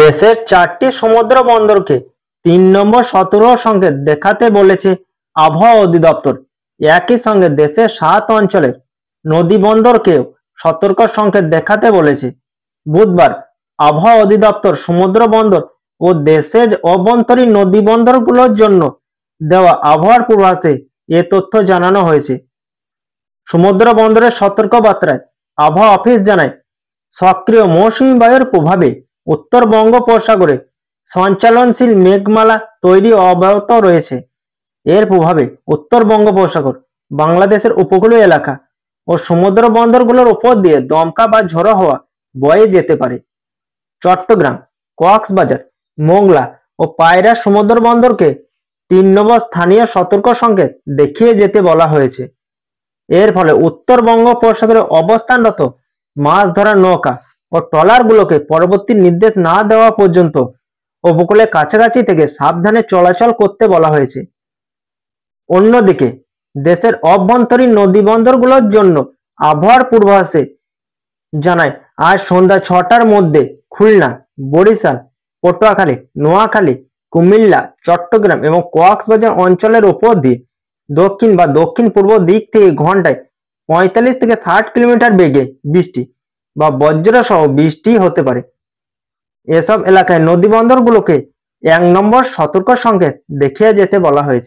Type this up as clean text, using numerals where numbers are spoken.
দেশের 4টি সমুদ্র বন্দরকে 3 নম্বর সতর্ক সংকেত দেখাতে বলেছে আবহাওয়া অধিদপ্তর। একই সঙ্গে দেশের 7 অঞ্চলের নদী বন্দরকেও সতর্ক সংকেত দেখাতে বলেছে। বুধবার আবহাওয়া অধিদপ্তর সমুদ্র বন্দর ও দেশের অভ্যন্তরীণ নদী বন্দরগুলোর জন্য দেওয়া আবহাওয়ার পূর্বাভাসে এ তথ্য জানানো হয়েছে। সমুদ্র বন্দরের সতর্ক বার্তায় আবহাওয়া অফিস জানায়, সক্রিয় মৌসুমী বায়ুর প্রভাবে উত্তর বঙ্গোপসাগরে সঞ্চালনশীল মেঘমালা তৈরি অব্যাহত রয়েছে। এর প্রভাবে উত্তর বঙ্গোপসাগর, বাংলাদেশের উপকূলীয় এলাকা ও সমুদ্র বন্দরগুলোর উপর দিয়ে দমকা বা ঝোড়ো হাওয়া বয়ে যেতে পারে। চট্টগ্রাম, কক্সবাজার, মোংলা ও পায়রা সমুদ্র বন্দরকে 3 নম্বর স্থানীয় সতর্ক সংকেত দেখিয়ে যেতে বলা হয়েছে। এর ফলে উত্তর বঙ্গোপসাগরে অবস্থানরত মাছ ধরার নৌকা ও ট্রলারগুলোকে পরবর্তী নির্দেশ না দেওয়া পর্যন্ত উপকূলের কাছাকাছি থেকে সাবধানে চলাচল করতে বলা হয়েছে। অন্যদিকে দেশের অভ্যন্তরীণ নদী বন্দরগুলোর জন্য আবহাওয়ার পূর্বাভাসে জানায়, আজ সন্ধ্যা 6টার মধ্যে খুলনা, বরিশাল, পটুয়াখালী, নোয়াখালী, কুমিল্লা, চট্টগ্রাম এবং কক্সবাজার অঞ্চলের উপর দিয়ে দক্ষিণ বা দক্ষিণ পূর্ব দিক থেকে ঘন্টায় 45 থেকে 60 কিলোমিটার বেগে বৃষ্টি বা বজ্রসহ বৃষ্টি হতে পারে। এসব এলাকায় নদী বন্দরগুলোকে 1 নম্বর সতর্ক সংকেত দেখিয়ে যেতে বলা হয়েছে।